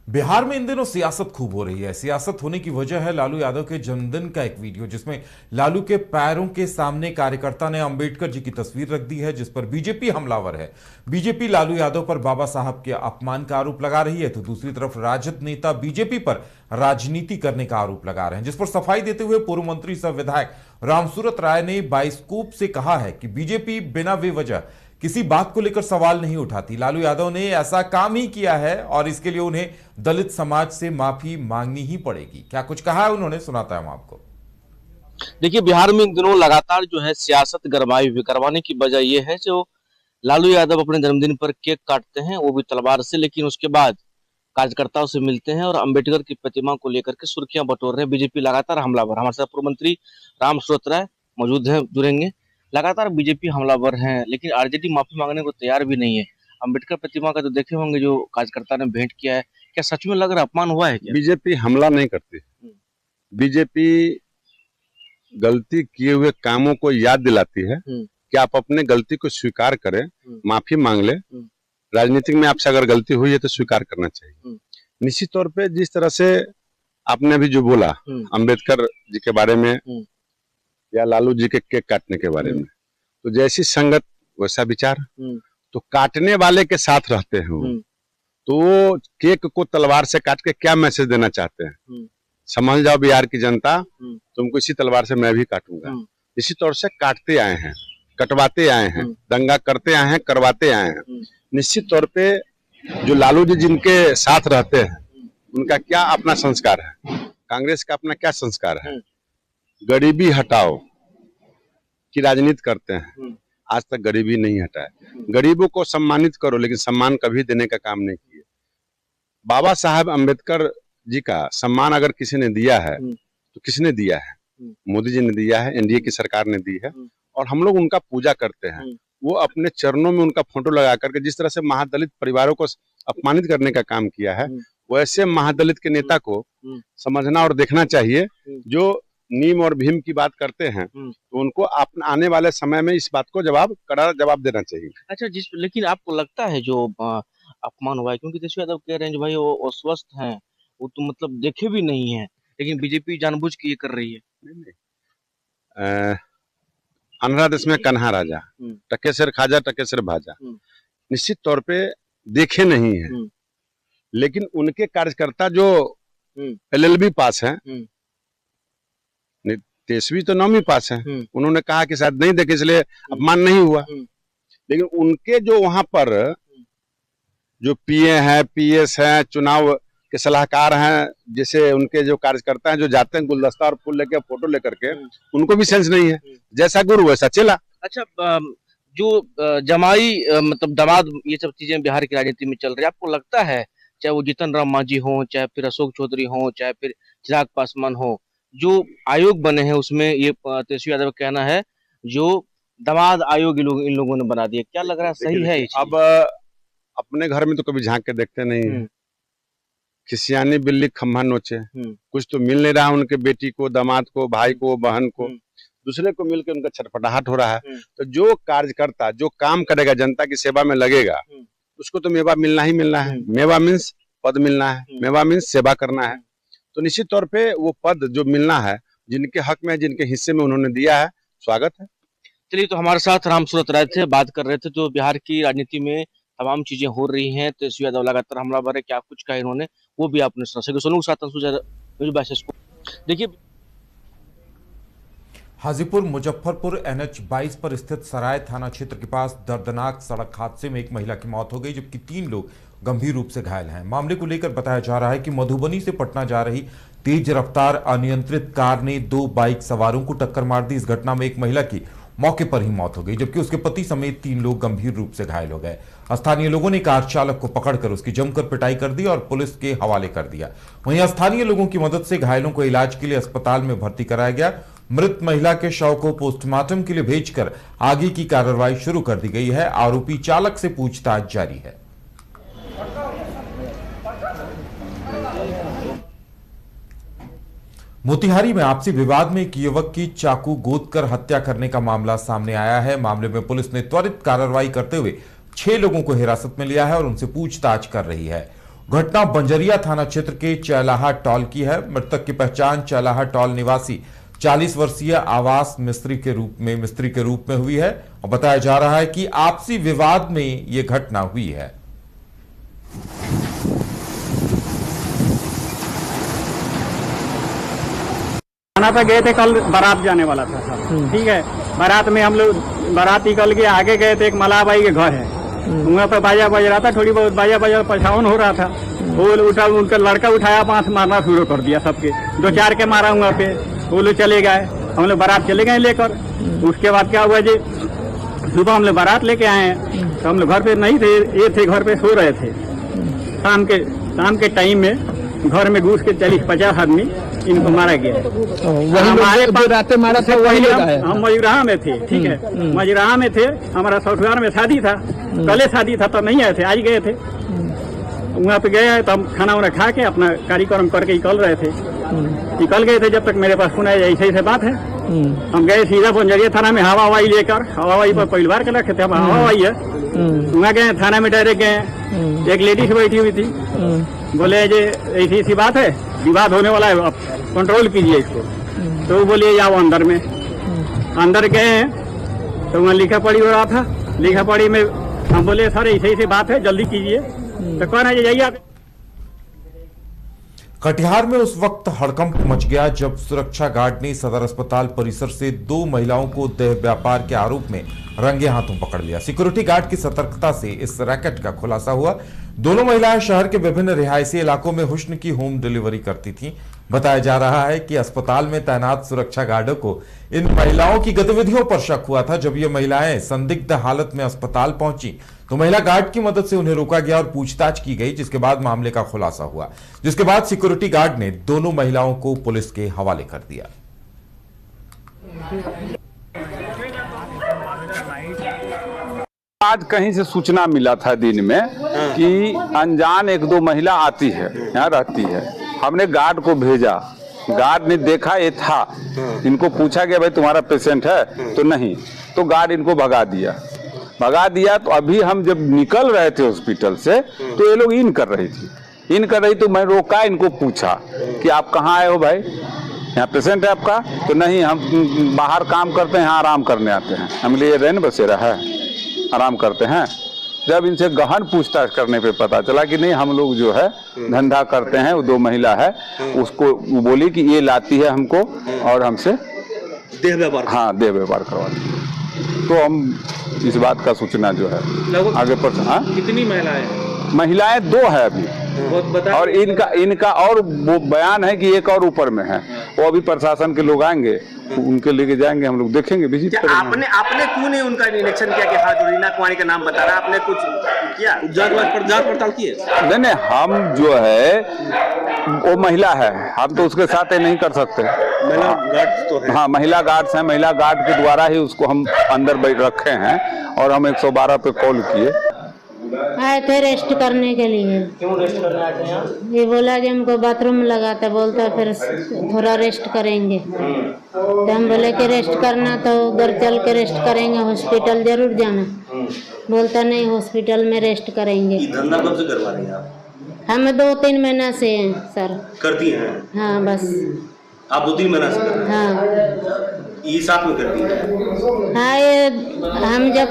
बिहार में इन दिनों सियासत खूब हो रही है। सियासत होने की वजह है लालू यादव के जन्मदिन का एक वीडियो, जिसमें लालू के पैरों के सामने कार्यकर्ता ने अंबेडकर जी की तस्वीर रख दी है, जिस पर बीजेपी हमलावर है। बीजेपी लालू यादव पर बाबा साहब के अपमान का आरोप लगा रही है, तो दूसरी तरफ राजद नेता बीजेपी पर राजनीति करने का आरोप लगा रहे हैं, जिस पर सफाई देते हुए पूर्व मंत्री सह विधायक रामसूरत राय ने बाइस्कोप से कहा है कि बीजेपी बिना बेवजह किसी बात को लेकर सवाल नहीं उठाती। लालू यादव ने ऐसा काम ही किया है और इसके लिए उन्हें दलित समाज से माफी मांगनी ही पड़ेगी। क्या कुछ कहा है उन्होंने, सुनाता है हम आपको। देखिए, बिहार में इन दिनों लगातार जो है सियासत गरमाई हुई। करवाने की वजह यह है जो लालू यादव अपने जन्मदिन पर केक काटते हैं, वो भी तलवार से, लेकिन उसके बाद कार्यकर्ताओं से मिलते हैं और अंबेडकर की प्रतिमा को लेकर के सुर्खियां बटोर रहे हैं। बीजेपी लगातार हमलावर। हमारे साथ पूर्व मंत्री रामसूरत राय मौजूद हैं, जुड़ेंगे। लगातार बीजेपी हमलावर हैं, लेकिन आरजेडी माफी मांगने को तैयार भी नहीं है। अंबेडकर प्रतिमा का जो देखे होंगे जो कार्यकर्ता ने भेंट किया है, क्या सच में लग रहा अपमान हुआ है क्या? बीजेपी हमला नहीं करती। बीजेपी गलती किए हुए कामों को याद दिलाती है कि आप अपने गलती को स्वीकार करें, माफी मांग ले। राजनीतिक में आपसे अगर गलती हुई है तो स्वीकार करना चाहिए। निश्चित तौर पे जिस तरह से आपने अभी जो बोला अंबेडकर जी के बारे में या लालू जी के केक काटने के बारे में, तो जैसी संगत वैसा विचार। तो काटने वाले के साथ रहते हैं वो, तो वो केक को तलवार से काट के क्या मैसेज देना चाहते हैं? समझ जाओ बिहार की जनता, तुमको इसी तलवार से मैं भी काटूंगा। इसी तौर से काटते आए हैं, कटवाते आए हैं, दंगा करते आए हैं, करवाते आए हैं। निश्चित तौर पे जो लालू जी जिनके साथ रहते हैं उनका क्या अपना संस्कार है, कांग्रेस का अपना क्या संस्कार है? गरीबी हटाओ की राजनीति करते हैं। आज तक गरीबी नहीं हटा है। गरीबों को सम्मानित करो, लेकिन सम्मान कभी देने का काम नहीं किए। बाबा साहब अम्बेडकर जी का सम्मान अगर किसी ने दिया है तो किसने दिया है? मोदी जी ने दिया है, एनडीए की सरकार ने दी है, और हम लोग उनका पूजा करते हैं। वो अपने चरणों में उनका फोटो लगा करके जिस तरह से महादलित परिवारों को अपमानित करने का काम किया है, वैसे महादलित के नेता को समझना और देखना चाहिए। जो नीम और भीम की बात करते हैं तो उनको आने वाले समय में इस बात को कड़ा जवाब देना चाहिए। अच्छा, लेकिन आपको लगता है जो अपमान हुआ है, क्योंकि तेजस्वी यादव कह रहे हैं भाई वो स्वस्थ हैं, वो तो मतलब देखे भी नहीं है, लेकिन बीजेपी जानबूझ के ये कर रही है। अन्हरा देश में कन्हा राजा, टके सिर खाजा टके सिर भाजा। निश्चित तौर पे देखे नहीं है, लेकिन उनके कार्यकर्ता जो एलएलबी पास हैं, तेजस्वी तो 9वीं पास है, उन्होंने कहा कि शायद नहीं देखे इसलिए अपमान नहीं हुआ। लेकिन उनके जो वहां पर जो पीए हैं, पीएस हैं, चुनाव के सलाहकार हैं, जैसे उनके जो कार्यकर्ता हैं जो जाते हैं गुलदस्ता और फूल लेके फोटो लेकर के, उनको भी सेंस नहीं है। जैसा गुरु वैसा चेला। अच्छा, जो जमाई मतलब दामाद, ये सब चीजें बिहार की राजनीति में चल रही है, आपको लगता है चाहे वो जीतन राम मांझी हो, चाहे फिर अशोक चौधरी हो, चाहे फिर चिराग पासवान हो, जो आयोग बने हैं उसमें ये तेजस्वी यादव का कहना है जो दामाद आयोग इन लोगों ने बना दिया, क्या लग रहा है सही है? अब अपने घर में तो कभी झांक के देखते नहीं। खिसियानी बिल्ली खम्भा नोचे। कुछ तो मिल नहीं रहा उनके बेटी को, दामाद को, भाई को, बहन को, दूसरे को मिलकर उनका छटपटाहट हो रहा है। तो जो कार्यकर्ता जो काम करेगा, जनता की सेवा में लगेगा, उसको तो मेवा मिलना ही मिलना है। मेवा मीन्स पद मिलना है, मेवा मीन्स सेवा करना है। तो निश्चित तौर पे वो पद जो मिलना है, जिनके हक में, जिनके हिस्से में उन्होंने दिया है, स्वागत है। चलिए, तो हमारे साथ रामसूरत राय थे, बात कर रहे थे जो बिहार की राजनीति में तमाम चीजें हो रही हैं। तेजस्वी यादव लगातार हमलावर है, क्या कुछ कहा इन्होंने वो भी आपने सुना सके। सोनू के साथ देखिए, हाजीपुर मुजफ्फरपुर NH 22 पर स्थित सराय थाना क्षेत्र के पास दर्दनाक सड़क हादसे में एक महिला की मौत हो गई, जबकि 3 लोग गंभीर रूप से घायल हैं। मामले को लेकर बताया जा रहा है कि मधुबनी से पटना जा रही तेज रफ्तार अनियंत्रित कार ने 2 बाइक सवारों को टक्कर मार दी। इस घटना में एक महिला की मौके पर ही मौत हो गई, जबकि उसके पति समेत 3 लोग गंभीर रूप से घायल हो गए। स्थानीय लोगों ने कार चालक को पकड़कर उसकी जमकर पिटाई कर दी और पुलिस के हवाले कर दिया। वहीं स्थानीय लोगों की मदद से घायलों को इलाज के लिए अस्पताल में भर्ती कराया गया। मृत महिला के शव को पोस्टमार्टम के लिए भेजकर आगे की कार्रवाई शुरू कर दी गई है। आरोपी चालक से पूछताछ जारी है। मोतिहारी में आपसी विवाद में एक युवक की चाकू गोदकर हत्या करने का मामला सामने आया है। मामले में पुलिस ने त्वरित कार्रवाई करते हुए 6 लोगों को हिरासत में लिया है और उनसे पूछताछ कर रही है। घटना बंजरिया थाना क्षेत्र के चैलाहा टॉल की है। मृतक की पहचान चैलाहा टॉल निवासी 40 वर्षीय आवास मिस्त्री के रूप में हुई है और बताया जा रहा है कि आपसी विवाद में यह घटना हुई है। थाना पे गए थे, कल बारात जाने वाला था सर। ठीक है, बारात में हम लोग बारात निकल के आगे गए थे, एक मलाबाई के घर है, वहाँ पे बाजा बज रहा था, थोड़ी बहुत बाजा पछावन हो रहा था। वो उठा, उनका लड़का उठाया, बांस मारना शुरू कर दिया सबके, 2-4 के मारा वहाँ पे। वो लोग चले गए, हम लोग बारात चले गए लेकर। उसके बाद क्या हुआ जी, सुबह हम लोग बारात लेके आए हैं, तो हम लोग घर पे नहीं थे, ये थे घर पे सो रहे थे। शाम के टाइम में घर में घुस के 40-50 आदमी इनको मारा गया। हमारे पास मारा था, हम मजुराहा में थे। ठीक है, मजुराहा में थे, हमारा ससुराल में शादी था, कल शादी था, तो नहीं आए थे, आज गए थे। वहाँ पे गए तो हम खाना वाना खा के अपना कार्यक्रम करके निकल रहे थे। निकल गए थे, जब तक मेरे पास सुना ऐसे बात है। हम गए सीधा बंजरिया थाना में हवा हवाई लेकर, हवा हवाई पर पहली बार के रखे थे, हम हवा हवाई है। वहाँ गए थाना में, डायरेक्ट गए, एक लेडीज बैठी हुई थी, बोले जे ऐसी ऐसी बात है, विवाद होने वाला है, आप कंट्रोल कीजिए इसको। तो वो बोलिए जाओ अंदर में। अंदर गए तो वहाँ लिखा पढ़ी हो रहा था। लिखा पढ़ी में हम बोले सर ऐसी बात है, जल्दी कीजिए। तो कौन है, जाइए आप। कटिहार में उस वक्त हड़कंप मच गया जब सुरक्षा गार्ड ने सदर अस्पताल परिसर से 2 महिलाओं को देह व्यापार के आरोप में रंगे हाथों पकड़ लिया। सिक्योरिटी गार्ड की सतर्कता से इस रैकेट का खुलासा हुआ। दोनों महिलाएं शहर के विभिन्न रिहायशी इलाकों में हुस्न की होम डिलीवरी करती थीं। बताया जा रहा है कि अस्पताल में तैनात सुरक्षा गार्डों को इन महिलाओं की गतिविधियों पर शक हुआ था। जब ये महिलाएं संदिग्ध हालत में अस्पताल पहुंची तो महिला गार्ड की मदद से उन्हें रोका गया और पूछताछ की गई, जिसके बाद मामले का खुलासा हुआ, जिसके बाद सिक्योरिटी गार्ड ने दोनों महिलाओं को पुलिस के हवाले कर दिया। आज कहीं से सूचना मिला था दिन में कि अनजान 1-2 महिला आती है, यहाँ रहती है। हमने गार्ड को भेजा, गार्ड ने देखा ये था, इनको पूछा गया भाई तुम्हारा पेशेंट है, तो नहीं, तो गार्ड इनको भगा दिया। तो अभी हम जब निकल रहे थे हॉस्पिटल से तो ये लोग इन कर रही थी, तो मैं रोका, इनको पूछा कि आप कहाँ आए हो भाई, यहाँ पेशेंट है आपका? तो नहीं, हम बाहर काम करते हैं, यहाँ आराम करने आते हैं। हम लिए रेन बसेरा है, आराम करते हैं। जब इनसे गहन पूछताछ करने पे पता चला कि नहीं, हम लोग जो है धंधा करते हैं, वो 2 महिला है, उसको बोली कि ये लाती है हमको और हमसे देह व्यापार करवाती है। तो हम इस बात का सूचना जो है आगे पर। कितनी महिलाएं 2 है अभी, और इनका और वो बयान है कि एक और ऊपर में है। वो अभी प्रशासन के लोग आएंगे, उनके लेके जाएंगे, हम लोग देखेंगे, विजिट करेंगे। आपने क्यों नहीं उनका निरीक्षण किया कि हाँ जो रीना कुमारी का नाम बता रहा है, आपने कुछ किया, जांच पड़ताल की है? नहीं, हम जो है वो महिला है, हम तो उसके साथ नहीं कर सकते। महिला गार्ड तो है। हाँ, महिला गार्ड्स हैं, महिला गार्ड के द्वारा ही उसको हम अंदर बैठ रखे हैं और हम 112 पे कॉल किए। आए थे रेस्ट करने के लिए। क्यों रेस्ट करने आते हैं आप? ये बोला कि हमको बाथरूम लगाता, बोलता फिर थोड़ा रेस्ट करेंगे। तो हम बोले कि रेस्ट करना तो घर चल के रेस्ट करेंगे, हॉस्पिटल जरूर जाना। बोलता नहीं, हॉस्पिटल में रेस्ट करेंगे। धंधा कब से करवा रही हैं आप? हम 2-3 महीना से हैं सर। करती हैं? हाँ बस। आप 2-3 महीना से कर रहे हैं? हाँ। ये साथ में करती है? हाँ, ये हम जब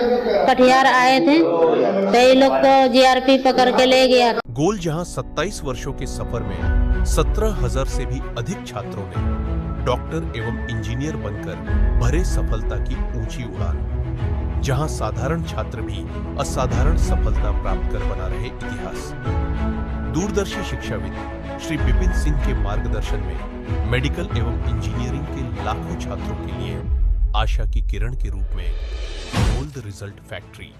कटिहार आए थे तो ये लोग तो जीआरपी पकड़ के ले गया। गोल जहां 27 वर्षों के सफर में 17,000 से भी अधिक छात्रों ने डॉक्टर एवं इंजीनियर बनकर भरे सफलता की ऊंची उड़ान, जहां साधारण छात्र भी असाधारण सफलता प्राप्त कर बना रहे इतिहास। दूरदर्शी शिक्षाविद श्री विपिन सिंह के मार्गदर्शन में मेडिकल एवं इंजीनियरिंग के लाखों छात्रों के लिए आशा की किरण के रूप में गोल्ड रिजल्ट फैक्ट्री